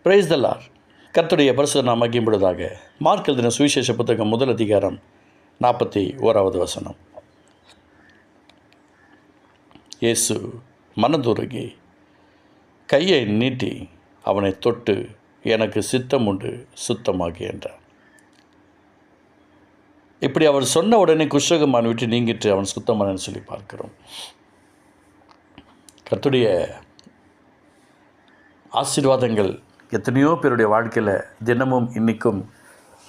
Praise the Lord. கர்த்தருடைய பரிசுத்த நாமம் மகிமைப்படுவதாக. மார்க் எழுதின சுவிசேஷ புத்தகம் 1 அதிகாரம் 41வது வசனம். இயேசு மனதுருகி கையை நீட்டி அவனை தொட்டு, எனக்கு சித்தம் உண்டு, சுத்தமாகி என்றார். இப்படி அவர் சொன்ன உடனே குஷ்டரோகமான் விட்டு நீங்கிட்டு அவன் சுத்தமானன்னு சொல்லி பார்க்கிறோம். கர்த்தருடைய ஆசீர்வாதங்கள் எத்தனையோ பேருடைய வாழ்க்கையில் தினமும் இன்றைக்கும்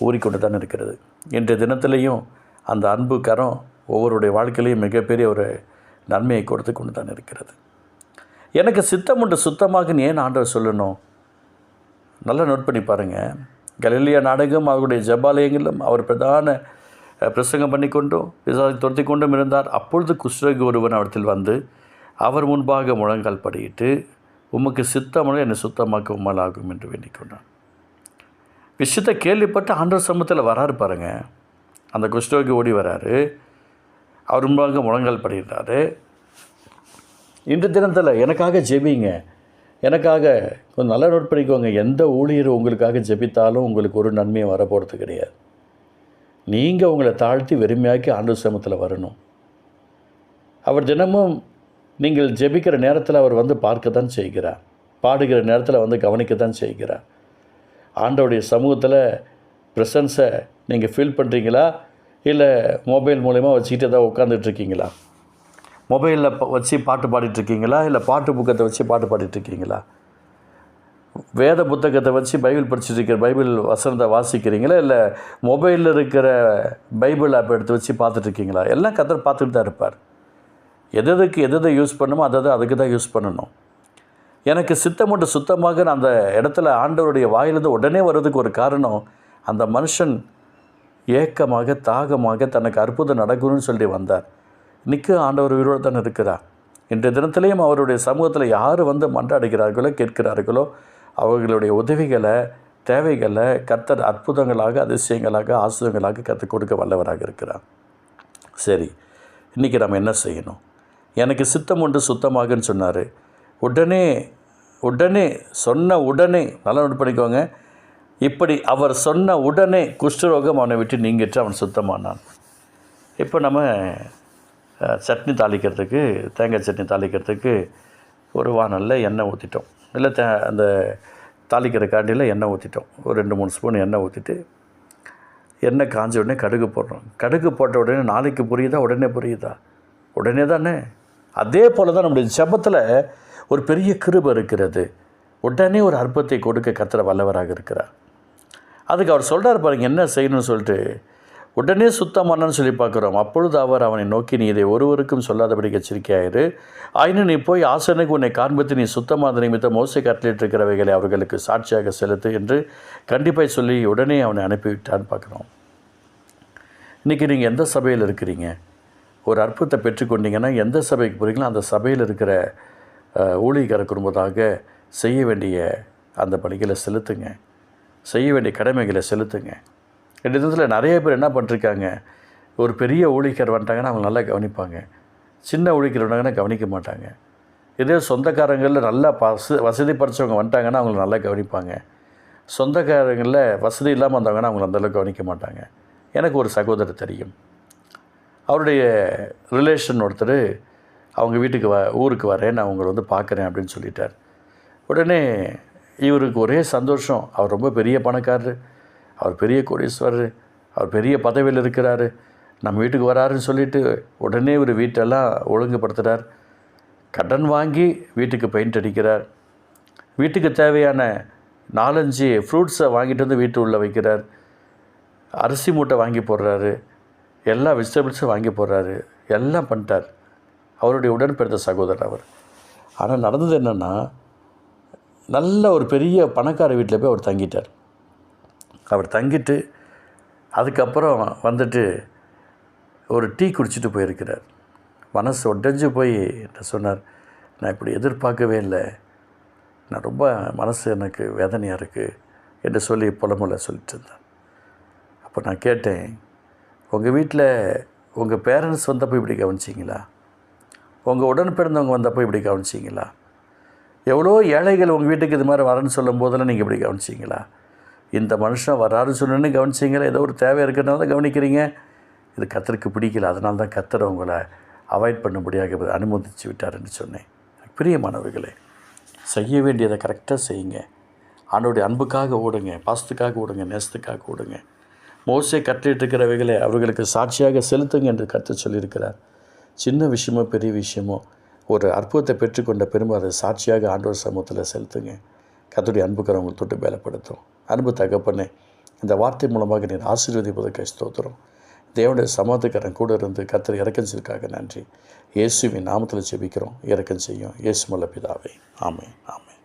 ஊறிக்கொண்டு தான் இருக்கிறது. இன்றைய தினத்திலையும் அந்த அன்பு கரம் ஒவ்வொருடைய வாழ்க்கையிலையும் மிகப்பெரிய ஒரு நன்மையை கொடுத்து கொண்டு தான் இருக்கிறது. எனக்கு சித்தம் உண்டு சுத்தமாக ஏன் ஆண்டவர் சொல்லணும்? நல்லா நோட் பண்ணி பாருங்கள். கலிலேயா நாடகம் அவருடைய ஜெபாலயங்களிலும் அவர் பிரதான பிரசங்கம் பண்ணி கொண்டும் பிசாசை துரத்தி கொண்டும் இருந்தார். அப்பொழுது குஷ்டரோகி ஒருவன் அவரிடத்தில் வந்து அவர் முன்பாக முழங்கால் படியிட்டு, உமக்கு சித்தமுள்ள என்னை சுத்தமாக்க உம்மலாகும் என்று வேண்டிக் கொண்டான். விஷயத்தை கேள்விப்பட்டு ஆண்டவர் சமூகத்தில் வராரு பாருங்க. அந்த குஷ்டரோகி ஓடி வராரு, அவர் முன்பாக முழங்கால் படிக்கிறாரு. இன்று தினத்தில் எனக்காக ஜெபிங்க, எனக்காக கொஞ்சம் நல்லா நோட் பண்ணிக்கோங்க. எந்த ஊழியர் உங்களுக்காக ஜெபித்தாலும் உங்களுக்கு ஒரு நன்மையும் வரப்போகிறது கிடையாது. நீங்கள் உங்களை தாழ்த்தி வெறுமையாக்கி ஆண்டவர் சமூகத்தில் வரணும். அவர் தினமும் நீங்கள் ஜெபிக்கிற நேரத்தில் அவர் வந்து பார்க்க தான் செய்கிறார். பாடுகிற நேரத்தில் வந்து கவனிக்க தான் செய்கிறார். ஆண்டவருடைய சமூகத்தில் ப்ரெசன்ஸை நீங்கள் ஃபீல் பண்ணுறீங்களா, இல்லை மொபைல் மூலமா வச்சுக்கிட்டு ஏதாவது உட்காந்துட்ருக்கீங்களா? மொபைலில் வச்சு பாட்டு பாடிட்டுருக்கீங்களா, இல்லை பாட்டு புக்கத்தை வச்சு பாட்டு பாடிட்டுருக்கீங்களா? வேத புத்தகத்தை வச்சு பைபிள் படிச்சுட்டு பைபிள் வசனத்தை வாசிக்கிறீங்களா, இல்லை மொபைலில் இருக்கிற பைபிள் ஆப் எடுத்து வச்சு பார்த்துட்ருக்கீங்களா? எல்லாம் கர்த்தர் பார்த்துட்டு தான் இருப்பார். எதை யூஸ் பண்ணணுமோ அதுக்கு தான் யூஸ் பண்ணணும். எனக்கு சித்தம் உண்டு சுத்தமாக அந்த இடத்துல ஆண்டவருடைய வாயிலிருந்து உடனே வர்றதுக்கு ஒரு காரணம், அந்த மனுஷன் ஏக்கமாக தாகமாக தனக்கு அற்புதம் நடக்கணும்னு சொல்லி வந்தார். இன்றைக்கி ஆண்டவர் உயிரோடு தான் இருக்கிறார். இன்றைய தினத்திலையும் அவருடைய சமூகத்தில் யார் வந்து மன்றாடுகிறார்களோ கேட்கிறார்களோ அவர்களுடைய உதவிகளை தேவைகளை கர்த்தர் அற்புதங்களாக அதிசயங்களாக ஆசிரியங்களாக கற்றுக் கொடுக்க வல்லவராக இருக்கிறார். சரி, இன்றைக்கி நம்ம என்ன செய்யணும்? எனக்கு சித்தம் உண்டு சுத்தமாகன்னு சொன்னார். உடனே சொன்ன உடனே நல்லா நோட் பண்ணிக்கோங்க. இப்படி அவர் சொன்ன உடனே குஷ்டரோகம் அவனை விட்டு நீங்கிட்டு அவன் சுத்தமானான். இப்போ நம்ம சட்னி தாளிக்கிறதுக்கு, தேங்காய் சட்னி தாளிக்கிறதுக்கு ஒரு வானலில் எண்ணெய் ஊற்றிட்டோம். இல்லை அந்த தாளிக்கிற காண்டியில் எண்ணெய் ஊற்றிட்டோம். ஒரு 2-3 ஸ்பூன் எண்ணெய் ஊற்றிட்டு எண்ணெய் காஞ்ச உடனே கடுகு போடுறோம். கடுகு போட்ட உடனே நாளைக்கு புரியுதா, உடனே புரியுதா? உடனே தானே. அதே போல் தான் நம்முடைய ஜெபத்தில் ஒரு பெரிய கிருபை இருக்கிறது. உடனே ஒரு அற்புதத்தை கொடுக்க கர்த்தர் வல்லவராக இருக்கிறார். அதுக்கு அவர் சொல்கிறார் பாருங்க என்ன செய்யணும்னு சொல்லிட்டு. உடனே சுத்தமானன்னு சொல்லி பார்க்குறோம். அப்பொழுது அவர் அவனை நோக்கி, நீ இதை ஒருவருக்கும் சொல்லாதபடி எச்சரிக்கையாயிரு. ஆயினும் நீ போய் ஆசனுக்கு உன்னை காண்பித்து நீ சுத்தமான நிமித்தம் மோசே கட்டளையிட்டிருக்கிறவைகளை அவர்களுக்கு சாட்சியாக செலுத்து என்று கண்டிப்பாக சொல்லி உடனே அவனை அனுப்பிவிட்டான்னு பார்க்குறோம். இன்றைக்கி நீங்கள் எந்த சபையில் இருக்கிறீங்க? ஒரு அற்புதத்தை பெற்றுக்கொண்டீங்கன்னா எந்த சபைக்கு போகிறீங்களோ அந்த சபையில் இருக்கிற ஊழியக்காரருக்கு முன்பதாக செய்ய வேண்டிய அந்த பணிகளை செலுத்துங்க, செய்ய வேண்டிய கடமைகளை செலுத்துங்க. இந்த விதத்தில் நிறைய பேர் என்ன பண்ணிருக்காங்க, ஒரு பெரிய ஊழியக்காரர் வந்துட்டாங்கன்னா அவங்க நல்லா கவனிப்பாங்க, சின்ன ஊழியக்காரர் வந்தாங்கன்னா கவனிக்க மாட்டாங்க. இதே சொந்தக்காரங்களில் நல்லா வசதி படைச்சவங்க வந்துட்டாங்கன்னா அவங்கள நல்லா கவனிப்பாங்க. சொந்தக்காரங்களில் வசதி இல்லாமல் வந்தாங்கன்னா அவங்கள அந்தளவுக்கு கவனிக்க மாட்டாங்க. எனக்கு ஒரு சகோதரர் தெரியும். அவருடைய ரிலேஷன் ஒருத்தர் அவங்க வீட்டுக்கு ஊருக்கு வரேன், நான் உங்களை வந்து பார்க்குறேன் அப்படின்னு சொல்லிட்டார். உடனே இவருக்கு ஒரே சந்தோஷம். அவர் ரொம்ப பெரிய பணக்காரர், அவர் பெரிய கோடீஸ்வரர், அவர் பெரிய பதவியில் இருக்கிறார், நம்ம வீட்டுக்கு வராருன்னு சொல்லிவிட்டு உடனே இவர் வீட்டெல்லாம் ஒழுங்குபடுத்துகிறார். கடன் வாங்கி வீட்டுக்கு பெயிண்ட் அடிக்கிறார். வீட்டுக்கு தேவையான 4-5 ஃப்ரூட்ஸை வாங்கிட்டு வந்து வீட்டு உள்ளே வைக்கிறார். அரிசி மூட்டை வாங்கி போடுறாரு, எல்லா வெஜிடபிள்ஸும் வாங்கி போடுறாரு, எல்லாம் பண்ணிட்டார். அவருடைய உடன் பிறந்த சகோதரர் அவர். ஆனால் நடந்தது என்னென்னா, நல்ல ஒரு பெரிய பணக்கார வீட்டில் போய் அவர் தங்கிட்டார். அவர் தங்கிட்டு அதுக்கப்புறம் வந்துட்டு ஒரு டீ குடிச்சிட்டு போயிருக்கிறார். மனசு உடைஞ்சு போய் என்ன சொன்னார், நான் இப்படி எதிர்பார்க்கவே இல்லை, நான் ரொம்ப மனசு எனக்கு வேதனையாக இருக்குது என்று சொல்லி புலம்புல சொல்லிட்டு இருந்தேன். அப்போ நான் கேட்டேன், உங்கள் வீட்டில் உங்கள் பேரண்ட்ஸ் வந்தப்போ இப்படி கவனிச்சிங்களா? உங்கள் உடன் பிறந்தவங்க வந்தப்போ இப்படி கவனிச்சிங்களா? எவ்வளோ ஏழைகள் உங்கள் வீட்டுக்கு இது மாதிரி வரேன்னு சொல்லும் போதெல்லாம் நீங்கள் இப்படி கவனிச்சிங்களா? இந்த மனுஷன் வராருன்னு சொன்னோன்னு கவனிச்சிங்களா? ஏதோ ஒரு தேவை இருக்கிறனால தான் கவனிக்கிறீங்க. இது கர்த்தருக்கு பிடிக்கல, அதனால தான் கர்த்தர் உங்களை அவாய்ட் பண்ணும்படியாக அனுமதித்து விட்டாருன்னு சொன்னேன். பிரியமானவர்களே, செய்ய வேண்டியதை கரெக்டாக செய்யுங்க. ஆண்டவருடைய அன்புக்காக ஓடுங்க, பாசத்துக்காக ஓடுங்க, நேசத்துக்காக ஓடுங்க. மோசே கட்டளையிட்டிருக்கிறவைகளை அவர்களுக்கு சாட்சியாக செலுத்துங்க என்று கர்த்தர் சொல்லியிருக்கிறார். சின்ன விஷயமோ பெரிய விஷயமோ ஒரு அற்புதத்தை பெற்றுக்கொண்ட பெருமை அதை சாட்சியாக ஆண்டவர் சமூகத்தில் செலுத்துங்க. கர்த்தருடைய அன்புக்காரவங்களை தொட்டு பலப்படுத்தும். அன்பு தகப்பனே, இந்த வார்த்தை மூலமாக நீர் ஆசீர்வதிப்பதற்கு ஸ்தோத்திரம். தேவனுடைய சமாதானக்காரன் கூட இருந்து கர்த்தர் இரக்கம் செய்ததற்காக நன்றி. இயேசுவின் நாமத்தில் ஜெபிக்கிறோம், இரக்கம் செய்யும். இயேசு மூலம் பிதாவே, ஆமென், ஆமென்.